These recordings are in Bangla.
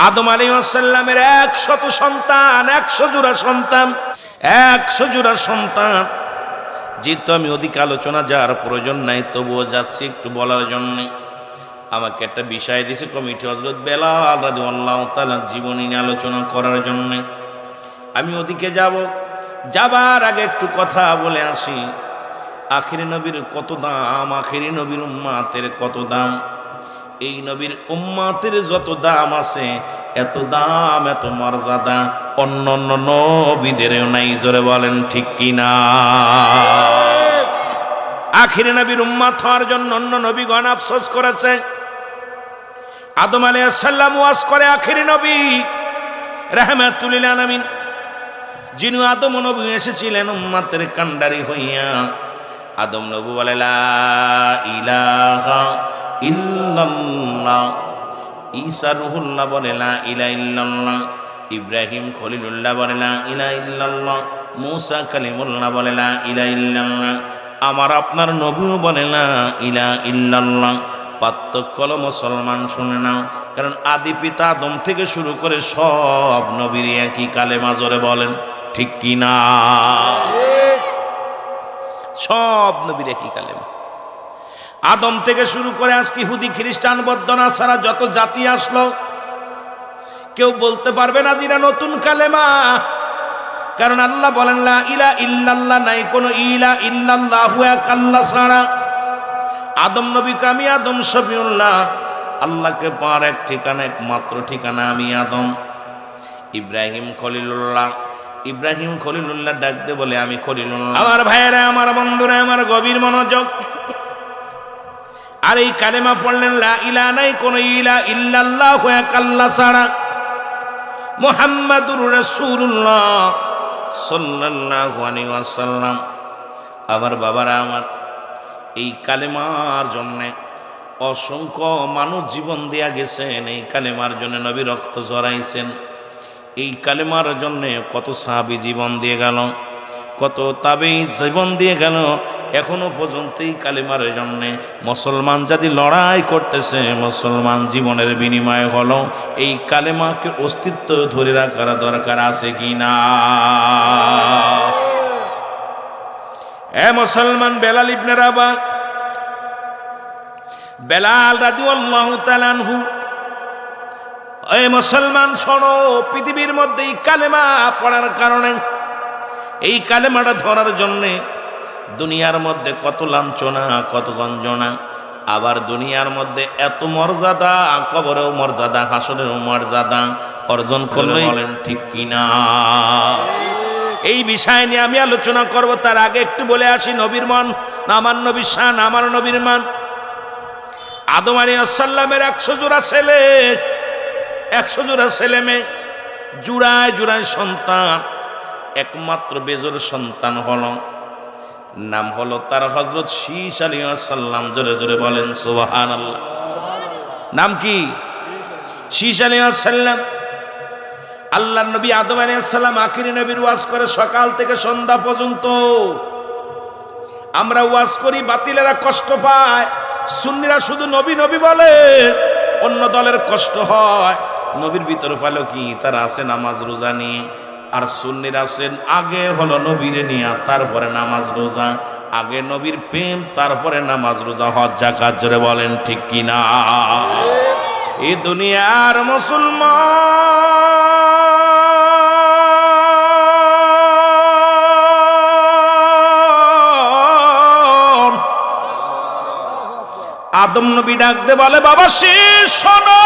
আদম আলাইহিস সালামের 100 সন্তান, 100 জোড়া সন্তান, 100 জোড়া সন্তান। যেহেতু আমি অধিক আলোচনা যাওয়ার প্রয়োজন নাই, তবুও যাচ্ছি একটু বলার জন্য। আমাকে একটা বিষয় দিয়েছে কমিটি, হযরত বেলাল রাদিয়াল্লাহু তাআলা জীবনী নিয়ে আলোচনা করার জন্য। আমি ওদিকে যাব, যাবার আগে একটু কথা বলে আসি। আখিরি নবীর কত দাম, আখিরি নবীর উম্মতের কত দাম। এই নবীর উম্মতের যত দাম আছে, এত দাম, এত মর্যাদা অন্য অন্য নবীদেরও নাই। জোরে বলেন ঠিক কিনা? আখিরি নবীর উম্মত হওয়ার জন্য অন্য নবীগণ আফসোস করেছে। আদম আলাইহিস সালাম ওয়াজ করে আখিরি নবী রাহমাতুল লিল আলামিন, যিনি আদম নবী এসেছিলেন উম্মতের কান্ডারি হইয়া। আদম নবী বলে লা ইলাহা ইল্লাল্লাহ, ঈসা রূহুল্লাহ বলে লা ইলাহা ইল্লাল্লাহ, ইব্রাহিম খলিলুল্লাহ বলে লা ইলাহা ইল্লাল্লাহ, মূসা কালিমুল্লাহ বলে লা ইলাহা ইল্লাল্লাহ, আমার আপনার নবীও বলে লা ইলাহা ইল্লাল্লাহ। পার্থক্য হলো মুসলমান শুনে নাও, কারণ আদি পিতা আদম থেকে শুরু করে সব নবীর একই কালেমা। জোরে বলেন ঠিক কিনা? সব নবীর একই কালেমা। আদম থেকে শুরু করে আজকে ইহুদি খ্রিস্টান বৌদ্ধ নাসারা যত জাতি আসলো, কেউ বলতে পারবে না যেটা নতুন কালেমা। কারণ আল্লাহ বলেন লা ইলাহা ইল্লাল্লাহ, নাই কোনো ইলা ইল্লাল্লাহু এক আল্লাহ ছাড়া। আদম নবীকে আমি আদম শফিউল্লাহ, আল্লাহকে পাওয়ার এক ঠিকানা, একমাত্র ঠিকানা আমি আদম। ইব্রাহিম খলিলুল্লাহ, ইব্রাহিম খলিলুল্লাহ ডাকতে বলে আমি খলিলুল্লাহ। আমার ভাইয়েরা, আমার বন্ধুরা, আমার গভীর মনোযোগ। আর এই কালেমা পড়লেন লা ইলাহা, নাই কোন ইলা ইল্লাল্লাহু এক আল্লাহ ছাড়া, মুহাম্মাদুর রাসূলুল্লাহ সাল্লাল্লাহু আলাইহি ওয়াসাল্লাম। আমার বাবারা, আমার এই কালেমার জন্য অসংখ্য মানুষ জীবন দেয়া গেছেন। এই কালেমার জন্য নবী রক্ত ঝরাইছেন। এই কালেমার জন্য কত সাহাবী জীবন দিয়ে গেল, কত তাবেঈ জীবন দিয়ে গেল। এখনো পর্যন্ত এই কালেমার জন্য মুসলমান যদি লড়াই করতেছে, মুসলমান জীবনের বিনিময় হলো এই কালেমাকে অস্তিত্ব ধরে রাখার দরকার আছে কি না? এ মুসলমান, বেলাল ইবনে রাবাহ, বেলাল রাদিয়াল্লাহু তাআলা আনহু, এই মুসলমান শোনো, পৃথিবীর মধ্যে এই কালেমা পড়ার কারণে, এই কালেমাটা ধরার জন্যে দুনিয়ার মধ্যে কত লাঞ্ছনা, কত গঞ্জনা। আবার দুনিয়ার মধ্যে এত মর্যাদা, কবরেও মর্যাদা, হাসরেও মর্যাদা অর্জন করলে বলেন ঠিক কিনা? এই বিষয় নিয়ে আমি আলোচনা করব। তার আগে একটু বলে আসি নবীর মান, আমার নবীর শান, আমার নবীর মান। আদম আলাইহিস সালামের 100 জোড়া ছেলে, 100 জোড়া ছেলে মেয়ে, জুড়ায় জুড়ায় সন্তান। একমাত্র বেজোর সন্তান হলো, নাম হলো তার হযরত শীস আলাইহিস সালাম। জোরে জোরে বলেন সুবহানাল্লাহ। নাম কি? শীস আলাইহিস সালাম। আল্লাহর নবী আদম আলাইহিস সালাম আখিরি নবীর ওয়াজ করে সকাল থেকে সন্ধ্যা পর্যন্ত। আমরা ওয়াজ করি, বাতিলেরা কষ্ট পায়। সুন্নিরা শুধু নবী নবী বলে, অন্য দলের কষ্ট হয়। নবীর ভিতরে ফেলো কি? তারা আছে নামাজ রোজা নিয়ে। আর সুন্নিরা আছেন আগে হলো নবীরে নিয়ে, তারপরে নামাজ রোজা। আগে নবীর প্রেম, তারপরে নামাজ রোজা, হজ যাকাত। জোরে বলেন ঠিক কিনা? এই দুনিয়ার মুসলমান, আদম নবী ডাকতে বলে বাবা শীস শোনো,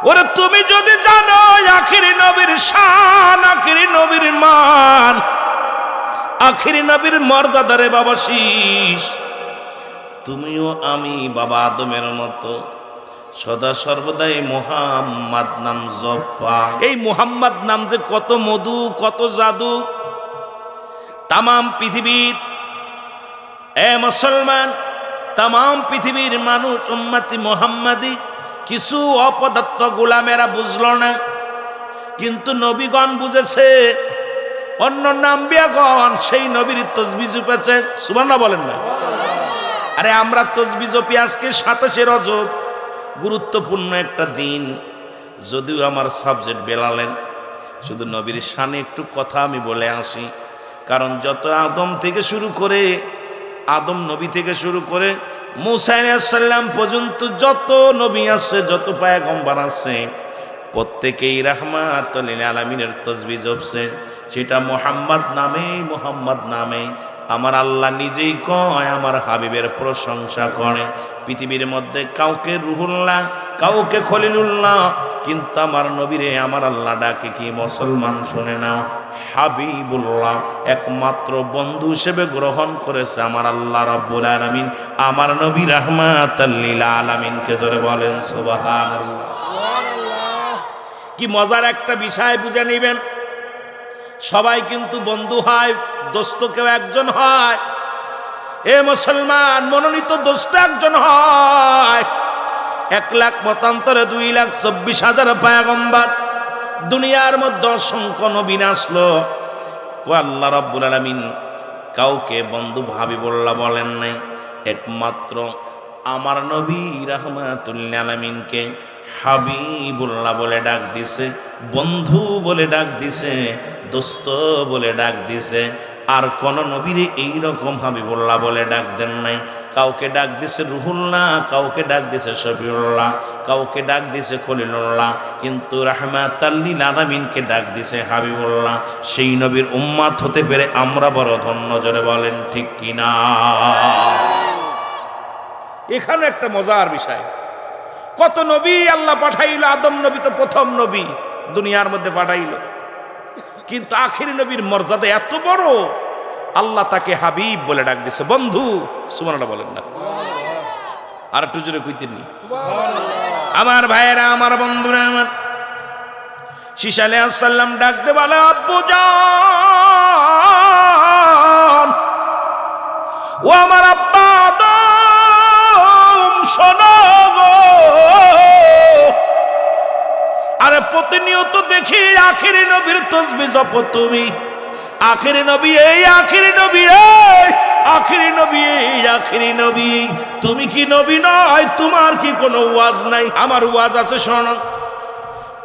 ওরে তুমি যদি জানো আখিরি নবীর শান, আখিরি নবীর মান, আখিরি নবীর মর্যাদা, রে বাবা শীস, তুমিও আমি বাবা আদমের মতো সদা সর্বদাই মুহাম্মদ নাম জপা। এই মুহাম্মদ নাম যে কত মধু, কত জাদু। তামাম পৃথিবীর, এ মুসলমান, তামাম পৃথিবীর মানুষ উম্মতি মুহাম্মাদি কিছু অপদার্থ গোলামেরা বুঝল না, কিন্তু নবীগণ বুঝেছে। অন্য নাম্বিয়াগণ সেই নবীর তসবিহ জপেছে। সুবহানাল্লাহ বলেন না? আরে আমরা তসবিহ জপি আজকে 27 রজব, গুরুত্বপূর্ণ একটা দিন, যদিও আমার সাবজেক্ট বেলালেন, শুধু নবীর শানে একটু কথা আমি বলে আসি। কারণ যত আদম থেকে শুরু করে, আদম নবী থেকে শুরু করে মূসা আলাইহিস সালাম পর্যন্ত যত নবী আছে, যত পয়গম্বর আছে, প্রত্যেকেই রাহমাতুল লিল আলামিনের তাসবিহ জপছে। সেটা মুহাম্মদ নামে, মুহাম্মদ নামে। আমার আল্লাহ নিজেই কয়, আমার হাবিবের প্রশংসা করে। পৃথিবীর মধ্যে কাউকে রুহুল্লাহ, কাউকে খলিলুল্লাহ, কিন্তু আমার নবীরে আমার আল্লাহ ডাকে কি মুসলমান শুনে নাও, হাবিবুল্লাহ। একমাত্র বন্ধু হিসেবে গ্রহণ করেছে আমার আল্লাহ রাব্বুল আলামিন, আমার নবী রাহমাতাল লিল আলামিনকে। জোরে বলেন সুবহানাল্লাহ। কি মজার একটা বিষয় বুঝে নেবেন, সবাই কিন্তু বন্ধু হয়, দোস্ত কেউ একজন হয়। এ মুসলমান, মনোনীত দোস্ত একজন হয়। 1 লাখ মতান্তরে 2,24,000 পয়গম্বর, দুনিয়ার মধ্যে অসংখ্য নবী আসলো। আল্লাহ রাব্বুল আলামিন কাউকে বন্ধু হাবিবুল্লাহ বলেন নাই, একমাত্র আমার নবী রাহমাতুল লিল আলামিনকে হাবিবুল্লাহ বলে ডাক দিছে, বন্ধু বলে ডাক দিছে, দোস্ত বলে ডাক দিছে। আর কোন নবীরে এইরকম হাবিবুল্লাহ বলে ডাক দেন নাই। কাউকে ডাক দিছে রুহুল্লাহ, কাউকে ডাক দিছে শফিউল্লাহ, কাউকে ডাক দিছে খলিলুল্লাহ, কিন্তু রাহমাতাল লিল আলামিনকে ডাক দিছে হাবিবুল্লাহ। সেই নবীর উম্মত হতে পেরে আমরা বড় ধন্য। জোরে বলেন ঠিক কিনা? এখানে একটা মজার বিষয়, কত নবী আল্লাহ পাঠাইল, আদম নবী তো প্রথম নবী দুনিয়ার মধ্যে পাঠাইল, কিন্তু আখিরি নবীর মর্যাদা এত বড়, আল্লাহ তাকে হাবিব বলে ডাক দিছে, বন্ধু। সুবহানাল্লাহ বলেন না? আর একটু জোরে কইতেননি? আমার ভাইয়েরা, আমার বন্ধুরা, আমার শীশ আলাইহিস সালাম ডাক দে বলে, আব্বু জান, ও আমার আব্বা আদম, শোনো গো। আরে প্রতিনিয়ত দেখি আখিরি নবীর তাসবিহ জপো তুমি। আখিরি নবী এই, আখিরি নবী এই, আখিরি নবী এই, আখিরি নবী। তুমি কি নবী নয়? তোমার কি কোনো ওয়াজ নাই? আমার ওয়াজ আছে, শোনো।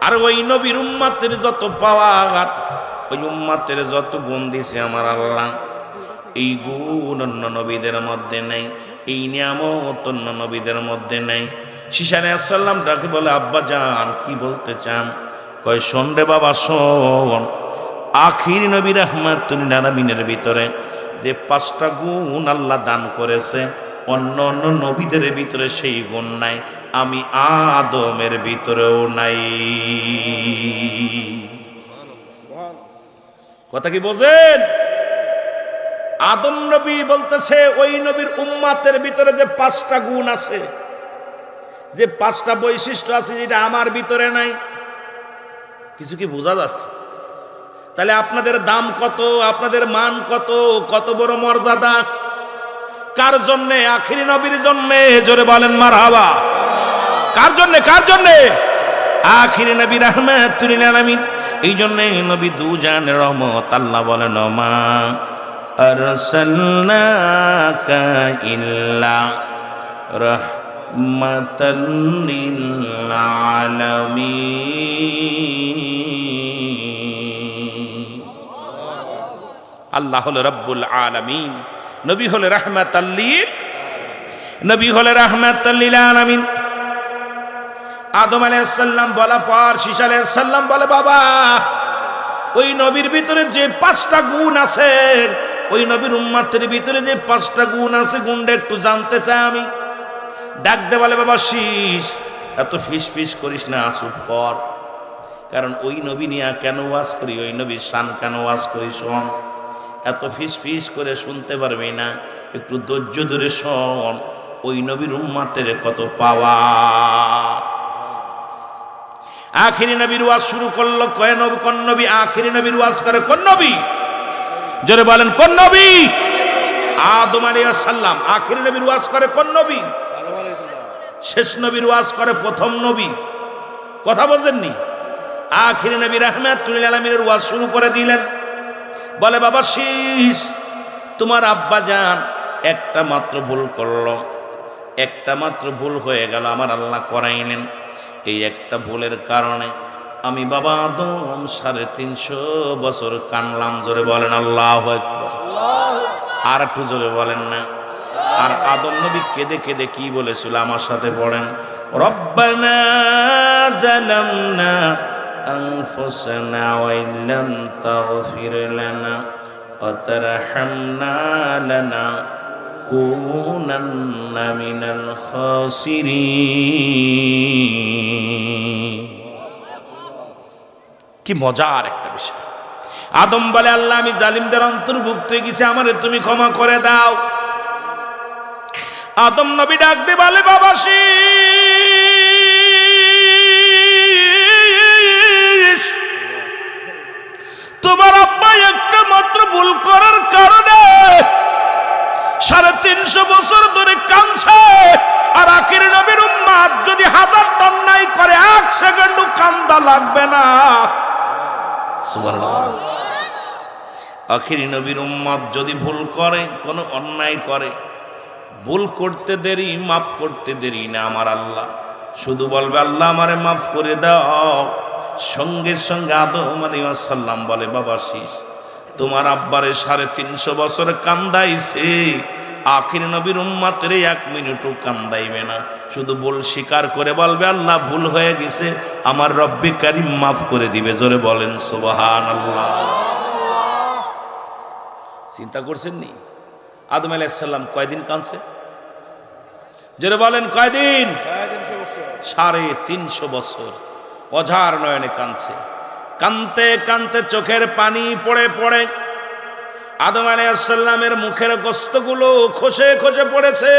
আর ওই নবীর উম্মতের যত পাওয়ার, ওই উম্মতের যত গুণ দিছে আমার আল্লাহ, এই গুণ অন্য নবীদের মধ্যে নেই, এই নিয়ামত অন্য নবীদের মধ্যে নেই। শীশ আলাইহিস সালাম ডাকে বলে, আব্বা জান কি বলতে চান? কয়, শোন রে বাবা শোন, আখির নবী রাহমাতুল লিল আলামিনের ভিতরে যে 5টা গুণ আল্লাহ দান করেছে, অন্য অন্য নবীদের ভিতরে সেই গুণ নাই, আমি আদমের ভিতরেও নাই। কথা কি বোঝেন? আদম নবী বলতেছে ওই নবীর উম্মতের ভিতরে যে 5টা গুণ আছে, যে 5টা বৈশিষ্ট্য আছে, যেটা আমার ভিতরে নাই। কিছু কি বোঝা যাচ্ছে? তাহলে আপনাদের দাম কত, আপনাদের মান কত, কত বড় মর্যাদা, কার জন্যে? আখিরি নবীর জন্যে। জোরে বলেন মারহাবা। কার জন্যে? কার জন্যে? আখিরি নবী রাহমাতুল লিল আলামিন। এই জন্যে নবী দুজানের রহমত। আল্লাহ বলেন, মা আরসালনাকা ইল্লা রাহমাতাল লিল আলামিন। আল্লাহ হলো রব্বুল আলামিন, নবী হলে রাহমাতাল লিল, নবী হলে রাহমাতাল লিল আলামিন। আদম আলাইহিস সালাম বলা পর শীশ আলাইহিস সালাম বলে, বাবা ওই নবীর ভিতরে যে 5টা গুণ আছে, ওই নবীর উম্মতের ভিতরে যে 5টা গুণ আছে, গুণটা একটু জানতে চাই আমি। ডাক দে বলে, বাবা শীশ, এত ফিস ফিস করিস না, আসুপ কর। কারণ ওই নবী নিয়ে কেন ওয়াজ করি, ওই নবীর শান কেন ওয়াজ করি, শোন। এত ফিস ফিস করে শুনতে পারবি না, একটু ধৈর্য ধরে শোন। ওই নবীর উম্মতের কত পাওয়া। আখিরি নবীর ওয়াজ শুরু করলো, কয় নবী, কোন নবী আখিরি নবীর ওয়াজ করে? কোন নবী? জোরে বলেন, কোন নবী? আদম আলাইহিস সালাম। আখিরি নবীর ওয়াজ করে কোন নবী? শেষ নবীর ওয়াজ করে প্রথম নবী। কথা বলেননি? আখিরি নবী রাহমাতুল লিল আলামিনের ওয়াজ শুরু করে দিলেন। বলে, বাবা শীশ, তোমার আব্বা জান একটা মাত্র ভুল করলো, একটা মাত্র ভুল হয়ে গেল, আমার আল্লাহ করাইলেন। এই একটা ভুলের কারণে আমি বাবা আদম 350 বছর কানলাম। জোরে বলেন আল্লাহু আকবার। আর একটু জোরে বলেন না। আর আদম নবী কেঁদে কেঁদে কি বলেছিল আমার সাথে পড়েন, রব্বানা জালামনা আনফুসানা ওয়া ইল্লাম তাগফির লানা ওয়া তারহামনা লানাকুনান্না মিনাল খাসিরিন। কি মজার একটা বিষয়। আদম বলে, আল্লাহ আমি জালিমদের অন্তর্ভুক্ত হয়ে গেছি, আমারে তুমি ক্ষমা করে দাও। আদম নবী ডাক দিয়ে বলে, বাবা শীষ, তোমার আব্বা একটা মাত্র ভুল করার কারণে 350 বছর ধরে কাঁদছে। আর আখির নবীর উম্মত যদি 1000 অন্যায় করে 1 সেকেন্ডও কান্দা লাগবে না। সুবহানাল্লাহ। আখির নবীর উম্মত যদি ভুল করে, কোনো অন্যায় করে, ভুল করতে দেরি, মাফ করতে দেরি না, আমার আল্লাহ শুধু বলবে আল্লাহ আমারে মাফ করে দাও। সঙ্গে সঙ্গে আদম আলাইহিস সালাম বলে, বাবা শীষ, তোমার আব্বারে 350 বছর কান্দাইছে, আখির নবীর উম্মতের 1 মিনিটও কান্দাইবে না। শুধু ভুল স্বীকার করে বলবে আল্লাহ ভুল হয়ে গেছে, আমার রব্বে কারীম মাফ করে দিবে। জোরে বলেন সুবহানাল্লাহ। চিন্তা করছেন নি আদম আলাইহিস সালাম কয়দিন কাঁদছে? জোরে বলেন কয়দিন? 350 বছর অঝার নয়নে কাঁদছে। কাঁদতে কাঁদতে চোখের পানি পড়ে পড়ে আদম আলাইহিস সালামের মুখের গোস্তগুলো খসে খসে পড়েছে।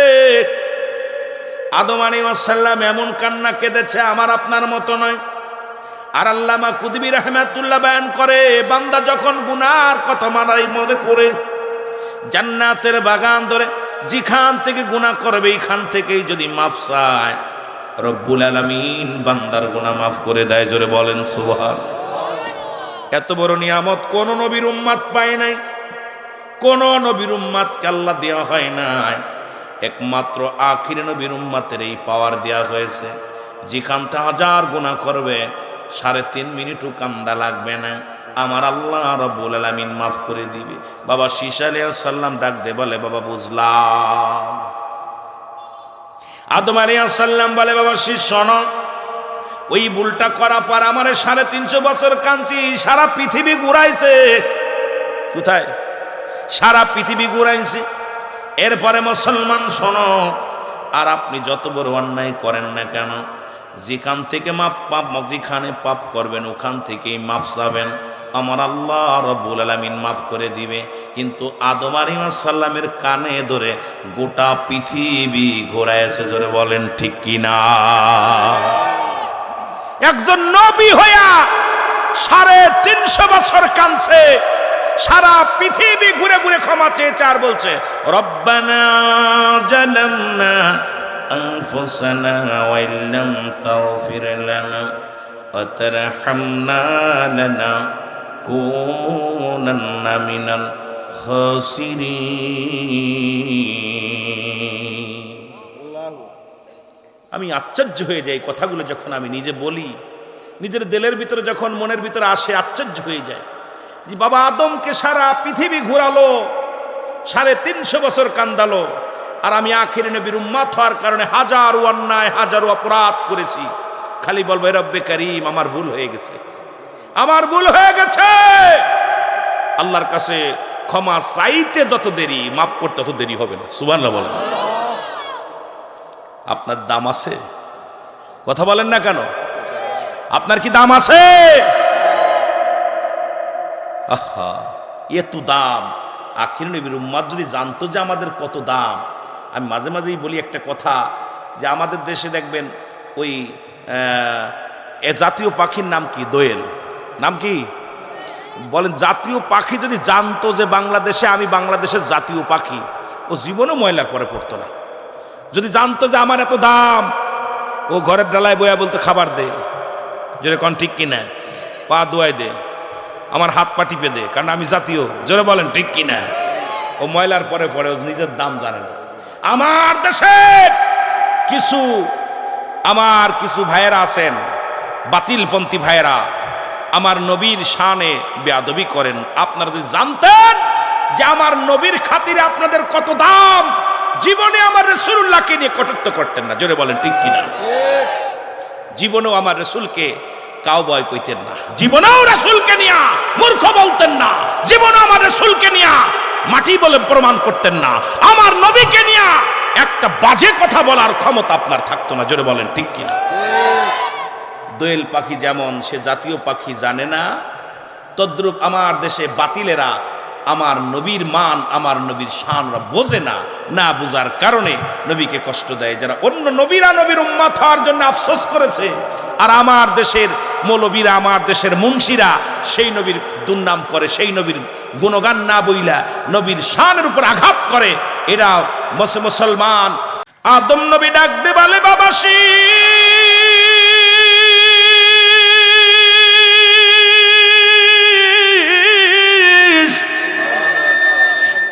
আদম আলাইহিস সালাম এমন কান্না কেঁদেছে, আমার আপনার মতো নয়। আর আল্লামা কুতুবী রাহমাতুল্লাহ বয়ান করে, বান্দা যখন গুনার কথা মানাই মনে করে জান্নাতের বাগান ধরে যেখান থেকে গুনাহ করবে এইখান থেকেই যদি মাফ চায়, রব্বুল আলামিন বান্দার গুনাহ মাফ করে দেয়। জোরে বলেন সুবহানাল্লাহ। এত বড় নিয়ামত কোন নবীর উম্মত পায় নাই, কোন নবীর উম্মতকে আল্লাহ দেওয়া হয় নাই। একমাত্র আখির নবীর উম্মতের এই পাওয়ার দেওয়া হয়েছে, যেখান থেকে 1000 গুনাহ করবে 3.5 মিনিটও কান্দা লাগবে না, আমার আল্লাহ রাব্বুল আলামিন মাফ করে দিবে। বাবা শীষ আলাইহিস সালাম ডাক দে বলে, বাবা বুঝলাম। আদম আলাইহিস সালাম বলে, বাবা শীষ শোনো, ওই ভুলটা করার পর আমারে 350 বছর কাঁদছি, সারা পৃথিবী ঘুরাইছে। কোথায়? সারা পৃথিবী ঘুরাইছে। এরপরে মুসলমান শোনো, আর আপনি যত বড় অন্যায় করেন না কেন, যেখান থেকে যেখানে পাপ করবেন ওখান থেকেই মাফ চাবেন, আমার আল্লাহ রাব্বুল আলামিন মাফ করে দিবে। কিন্তু আদম আলাইহিস সালামের কানে ধরে গোটা পৃথিবী ঘোরাইছে। জোরে বলেন ঠিক কি না? একজন নবী হইয়া 350 বছর কাঁদছে, সারা পৃথিবী ঘুরে ঘুরে ক্ষমা চেয়েছে, আর বলছে রব্বানা জালামনা আনফুসানা ওয়া ইল্লাম তাগফির লানা ওয়া তারহামনা লানাকুনান্না মিনাল খাসিরিন। আমি আশ্চর্য হয়ে যাই কথাগুলো যখন আমি নিজে বলি, নিজের দিলের ভিতরে যখন মনের ভিতরে আসে, আশ্চর্য হয়ে যায় যে বাবা আদমকে সারা পৃথিবী ঘুরালো, 350 বছর কান্দালো, আর আমি আখির নবীর উম্মত হওয়ার কারণে হাজারো অন্যায়, হাজারো অপরাধ করেছি। খালি বলবো রব্বে কারীম আমার ভুল হয়ে গেছে, আমার ভুল হয়ে গেছে। আল্লাহর কাছে ক্ষমা চাইতে যত দেরি, মাফ করতে তত দেরি হবে না। সুবহানাল্লাহ বলেন। আপনার দাম আছে? কথা বলেন না কেন? আপনার কি দাম আছে? আহা, এত দাম। আখির নবীর উম্মত যদি জানতো যে আমাদের কত দাম। আমি মাঝে মাঝেই বলি একটা কথা, যে আমাদের দেশে দেখবেন ওই জাতীয় পাখির নাম কি? দোয়েল। নাম কি বলেন? জাতীয় পাখি যদি জানতো যে বাংলাদেশে আমি বাংলাদেশের জাতীয় পাখি, ও জীবনও ময়লার পরে পড়তো না। যদি জানতো যে আমার এত দাম, ও ঘরের ডালায় বয়া বলতে খাবার দে, জোরে কন ঠিক কিনা, পা দোয়াই দে, আমার হাত পা টিপে দে, কারণ আমি জাতীয়। জোরে বলেন ঠিক কিনা। ও ময়লার পরে পরে ও নিজের দাম জানে না। আমার দেশে কিছু আমার কিছু ভাইয়েরা আছেন, বাতিলপন্থী ভাইয়েরা, আমার নবীর শানে বেয়াদবি করেন। আপনারা যদি জানতেন যে আমার নবীর খাতিরে আপনাদের কত দাম, জীবনে আমার রাসূলুল্লাহকে নিয়ে কটূক্ত করতেন না। জোরে বলেন ঠিক কিনা? জীবনেও আমার রাসূলকে কাউবয় কইতেন না, জীবনেও রাসূলকে নিয়ে মূর্খ বলতেন না, জীবনেও আমার রাসূলকে নিয়ে মাটি বলে প্রমাণ করতেন না। আমার নবীকে নিয়ে একটা বাজে কথা বলার ক্ষমতা আপনার থাকতো না। জোরে বলেন ঠিক কিনা? দোয়েল পাখি যেমন সে জাতীয় পাখি জানে না, তদ্রূপ আমার দেশে বাতিলেরা আমার নবীর মান, আমার নবীর শানরা বোঝে না, না বুঝার কারণে নবীকে কষ্ট দেয়। যারা অন্য নবীরা নবীর উম্মত হওয়ার জন্য আফসোস করেছে, আর আমার দেশের মৌলবীরা, আমার দেশের মুন্সিরা সেই নবীর দুর্নাম করে, সেই নবীর গুণগান না বইলা নবীর শানের উপর আঘাত করে, এরা মুসলমান। আদম নবী ডাক দে বলে, বাবা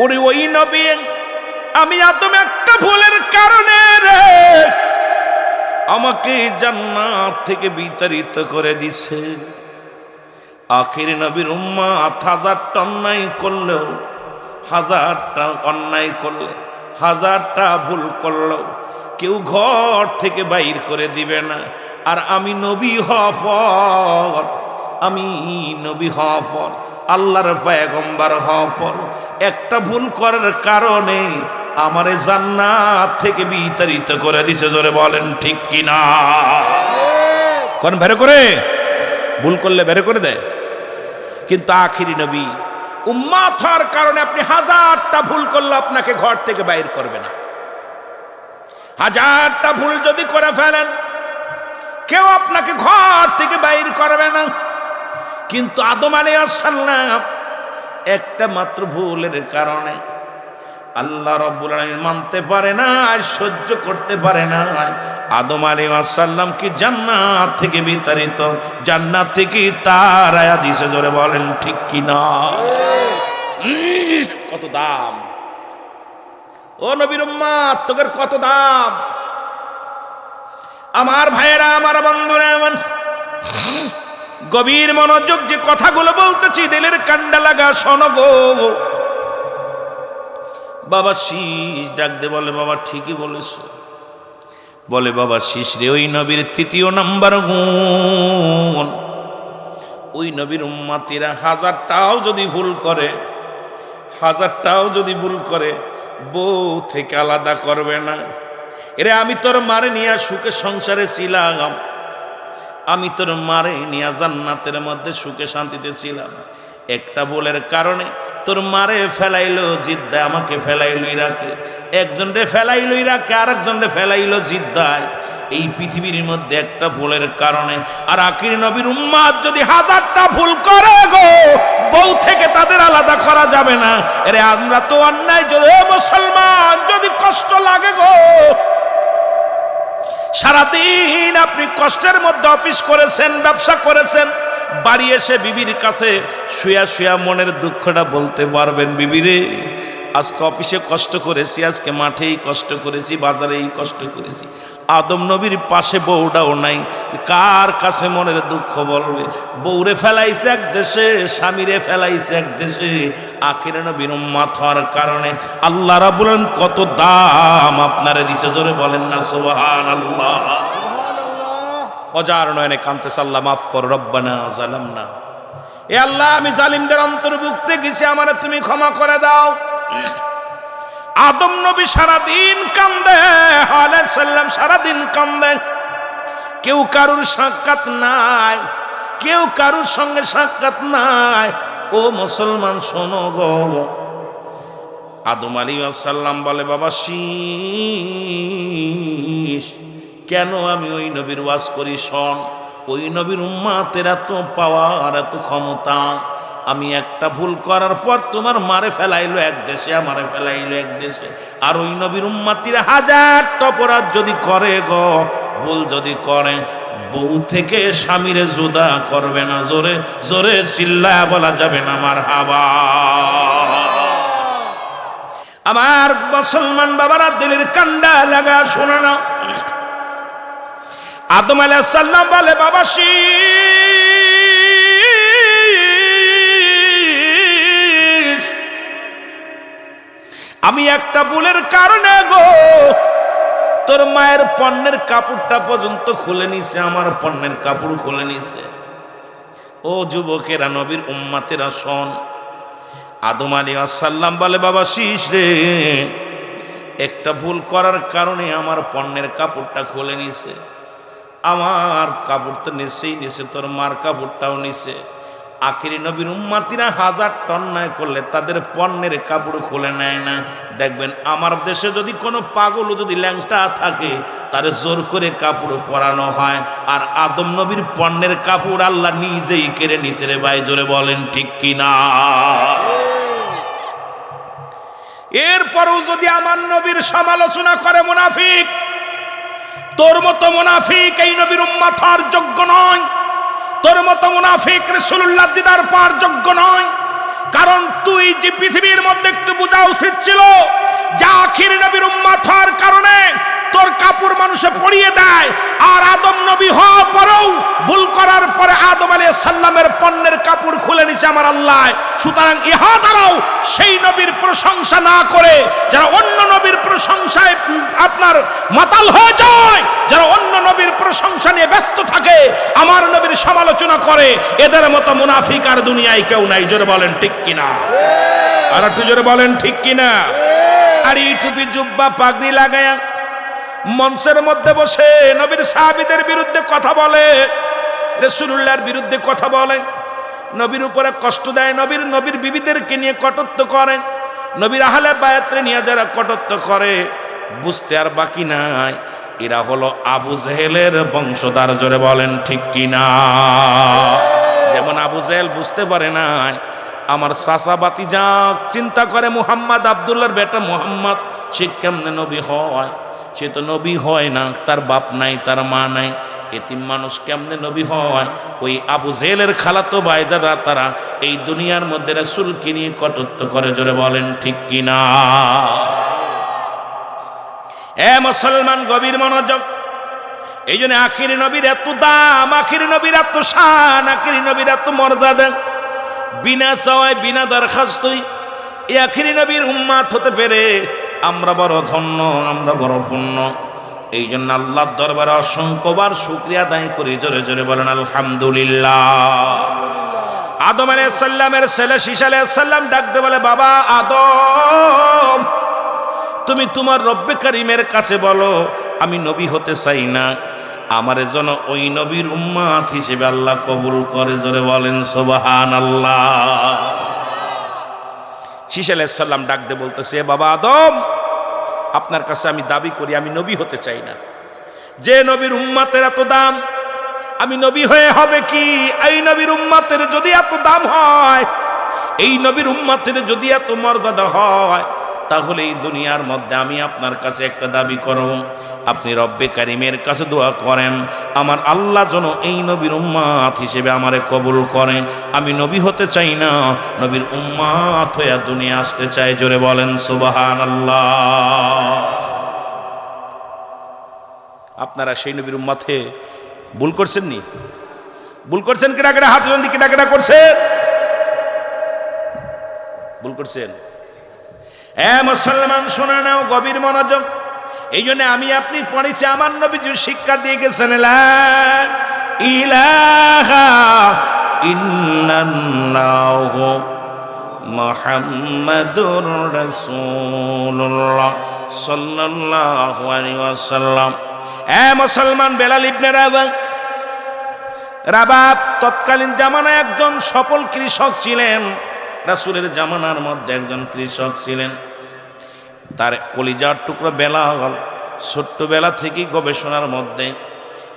ওরে ওই নবী, আমি আদম একটা ভুলের কারণে রে আমাকে জান্নাত থেকে বিতাড়িত করে দিছে। আখির নবীর উম্মত 1000টা অন্যায় করলেও, 1000টা অন্যায় করলে, 1000টা ভুল করলেও কেউ ঘর থেকে বাইর করে দিবে না। আর আমি নবী হওয়ার পর, আমি নবী হওয়ার পর, আল্লাহর পয়গম্বর হওয়ার পর একটা ভুল করার কারণে আমারে জান্নাত থেকে বিতাড়িত করে দিছে। জোরে বলেন ঠিক কিনা? কোন বের করে, ভুল করলে বের করে দেয়। কিন্তু আখিরি নবী উম্মত হওয়ার কারণে আপনি 1000টা ভুল করলে আপনাকে ঘর থেকে বাইর করবে না। 1000টা ভুল যদি করে ফেলেন কেউ আপনাকে ঘর থেকে বাইর করবে না। কিন্তু আদম আলাইহিস সালাম একটা মাত্র ভুলের কারণে আল্লাহ রাব্বুল আলামিন মানতে পারে না, সহ্য করতে পারে না। আদম আলাইহিস সালাম কি জান্নাত থেকে বিতাড়িত, জান্নাত থেকে তাড়ায়া দিছে। জোরে বলেন ঠিক কিনা? কত দাম ও নবীর উম্মত, তোদের কত দাম। আমার ভাইয়েরা, আমার বন্ধুরা, আমার গভীর মনোযোগ যে কথাগুলো বলতেছি, দিলের কান্ডা লাগা শোনো গো। বাবা শীষ ডাক দে বলে, বাবা ঠিকই বলেছ। বলে, বাবা শীষ রে, ওই নবীর 3য় নাম্বার গুণ, ওই নবীর উম্মতিরা 1000টাও যদি ভুল করে, 1000টাও যদি ভুল করে বউ থেকে আলাদা করবে না। এরে আমি তোর মারে নিয়ে সুখে সংসারে ছিলাম, আমি তোর মারে নিয়া জান্নাতের মধ্যে সুখে শান্তিতে ছিলাম। একটা ভুলের কারণে তোর মারে ফেলাইলো জিদ্দায়, আমাকে ফেলাইলো ইরাকে। একজনরে ফেলাইলো ইরাকে, আরেকজনরে ফেলাইলো জিদ্দায়। এই পৃথিবীর মধ্যে একটা ভুলের কারণে আর আখির নবীর উম্মত যদি 1000টা ভুল করে গো, বউ থেকে তাদের আলাদা করা যাবে না। আরে আমরা তো অন্যায়, যদি মুসলমান যদি কষ্ট লাগে গো, সারাদিন আপনি কষ্টের মধ্যে অফিস করেছেন, ব্যবসা করেছেন, বাড়ি এসে বিবির কাছে শুয়া শুয়া মনের দুঃখটা বলতে পারবেন, বিবিরে আজকে অফিসে কষ্ট করেছি, আজকে মাঠেই কষ্ট করেছি, বাজারেই কষ্ট করেছি। আদম নবীর পাশে বউটাও নাই, কার কাছে মনের দুঃখ বলবে? বউরে ফেলাইছে এক দেশে, স্বামীরে ফেলাইছে এক দেশে। আখিরে নবীর উম্মত হওয়ার কারণে আল্লাহ রাব্বুল আলামিন কত দাম আপনারে দিছে। জোরে বলেন না সুবহানাল্লাহ। অজার নয়নে কাঁদতেছে, আল্লাহ মাফ কর, রব্বানা জালামনা। এ আল্লাহ, আমি জালিমদের অন্তর্ভুক্ত গেছি, আমারে তুমি ক্ষমা করে দাও। আদম নবী সারাদিন কান্দে, আলাইহিস সালাম সারাদিন কান্দে। কেউ কারুর সাক্ষাৎ নাই, কেউ কারুর সঙ্গে সাক্ষাৎ নাই। ও মুসলমান শোনো গো, আদম আলাইহিস সালাম বলে, বাবা শীষ, কেন আমি ওই নবীর ওয়াজ করি শোন। ওই নবীর উম্মতের এত পাওয়ার, এত ক্ষমতা। আমি একটা ভুল করার পর তোমার মারে ফেলাইলো এক দেশে, আমারে ফেলাইলো এক দেশে। আর ওই নবীর উম্মতিরা 1000টা অপরাধ যদি করে গো, ভুল যদি করে, বউ থেকে স্বামীরে জুদা করবে না। জোরে জোরে চিল্লায়া বলা যাবে না মারহাবা। আমার মুসলমান বাবারা দিলের কান্ডা লাগা শোনা না। আদম আলাইহিস সালাম বলে, বাবা শীষ, আমি একটা ভুলের কারণে গো তোর মায়ের পণ্যের কাপড়টা পর্যন্ত খুলে নিছে, আমার পণ্যের কাপড় খুলে নিছে। ও যুবকেরা, নবীর উম্মতেরা শোন। আদম আলাইহিস সালাম বলে, বাবা শীষ রে, একটা ভুল করার কারণে আমার পণ্যের কাপড়টা খুলে নিছে। আমার কাপড় তো নিছেই নিছে, তোর মার কাপড়টাও নিছে। আখিরি নবীর উম্মতিরা 1000 অন্যায় করলে তাদের পণ্যের কাপড় খুলে নেয় না। দেখবেন আমার দেশে যদি কোনো পাগল যদি ল্যাংটা থাকে, তারে জোর করে কাপড় পরানো হয়। আর আদম নবীর পণ্যের কাপড় আল্লাহ নিজেই কেড়ে নিছে রে ভাই, জোরে বলেন ঠিক কিনা? এরপরও যদি আমার নবীর সমালোচনা করে মুনাফিক, তোর মতো মুনাফিক এই নবীর উম্মত হওয়ার যোগ্য নয়। তোর মতো মুনাফিক রাসূলুল্লাহ দিদার পাওয়ার যোগ্য নয়। কারণ তুই যে পৃথিবীর মধ্যে একটু বোঝা উচিত ছিল যে আখির নবীর উম্মত হওয়ার কারণে তোর কাপড় মানুষে পরিয়ে দেয়। আর আদম নবী হওয়ার পরেও ভুল করার পরে আদম আলাইহিস সালামের পণ্যের কাপড় খুলে নিছে আমার আল্লাহ। সুতরাং ইহা দ্বারাও সেই নবীর প্রশংসা না করে যারা অন্য নবীর প্রশংসায় আপনার মাতাল হয়ে যায়, যারা অন্য নবীর প্রশংসা নিয়ে ব্যস্ত থাকে, আমার নবীর সমালোচনা করে, এদের মতো মুনাফিক আর দুনিয়ায় কেউ নাই। জোরে বলেন ঠিক কিনা? আর একটু জোরে বলেন ঠিক কিনা? আর এই টুপি জুব্বা পাগড়ি লাগায়া মঞ্চের মধ্যে বসে নবীর সাহাবীদের বিরুদ্ধে কথা বলে, রাসূলুল্লাহর বিরুদ্ধে কথা বলে, নবীর উপরে কষ্ট দেয়, নবীর বিবিদেরকে নিয়ে কটূক্তি করে, নবীর আহলে বায়াতকে নিয়ে যারা কটূক্তি করে, বুঝতে আর বাকি নাই এরা হলো আবু জেহেলের বংশধর। জোরে বলেন ঠিক কিনা? যেমন আবু জেহেল বুঝতে পারে নাই আমার চাচা ভাতিজা চিন্তা করে মুহাম্মদ, আব্দুল্লাহর বেটা মুহাম্মদ, সে কেমনে নবী হয়? সে তো নবী হয় না, তার বাপ নাই, তার মা নাই, এতিম মানুষ কেমনে নবী হয়? ওই আবু জেহেলের খালাতো ভাই যারা, তারা এই দুনিয়ার মধ্যে রাসূলকে নিয়ে কটূক্তি করে। জোরে বলেন ঠিক কিনা? এ মুসলমান, গভীর মনোযোগ। এই জন্য আখিরি নবীর এত দাম, আখিরি নবীর এত শান, আখিরি নবীর এত মর্যাদা। বিনা চাওয়ায়, বিনা দরখাস্তই এই আখিরি নবীর উম্মত হতে পেরে আমরা বড় ধন্য, আমরা বড় পুণ্য। এই জন্য আল্লাহর দরবারে অসংখ্যবার শুকরিয়া আদায় করি। জোরে জোরে বলেন আলহামদুলিল্লাহ। আদম আলাইহিস সালামের ছেলে শীষ আলাইহিস সালাম ডাকতে বলে, বাবা আদম, তুমি তোমার রব্বে কারিমের কাছে বলো আমি নবী হতে চাই না, আমার যেন ওই নবীর উম্মত হিসেবে আল্লাহ কবুল করে। জোরে বলেন সুবহানাল্লাহ। শীষ আলাইহিস সালাম ডাকতে বলতেছে, বাবা আদম, আপনার কাছে আমি দাবি করি আমি নবী হতে চাই না। যে নবীর উম্মতের এত দাম, আমি নবী হয়ে হবে কি? এই নবীর উম্মতের যদি এত দাম হয়, এই নবীর উম্মতের যদি এত মর্যাদা হয়, তাহলে এই দুনিয়ার মধ্যে আমি আপনার কাছে একটা দাবি করব, আপনি রব্বে কারিমের কাছে দোয়া করেন আমার আল্লাহ যেন এই নবীর উম্মত হিসেবে আমারে কবুল করেন। আমি নবী হতে চাই না, নবীর উম্মত হয়ে দুনিয়া আসতে চাই। জোরে বলেন সুবহানাল্লাহ। আপনারা সেই নবীর উম্মতে ভুল করছেন নি? ভুল করছেন কিনা? কেনা হাত জলদি কিনা কেনা করছেন? ভুল করছেন? মুসলমান শোনা নাও, গভীর মনোযোগ। এই জন্য আমি আপনি পড়েছি, আমার নবীজি শিক্ষা দিয়ে গেছেন, লা ইলাহা ইল্লাল্লাহু মুহাম্মাদুর রাসূলুল্লাহ সাল্লাল্লাহু আলাইহি ওয়াসাল্লাম। মুসলমান, বেলাল ইবনে রাবাব তৎকালীন জামানায় একজন সফল কৃষক ছিলেন। রাসূলের জামানার মধ্যে একজন কৃষক ছিলেন। তার কলিজার টুকরো বেলাল ছোট্টবেলা থেকেই গবেষণার মধ্যে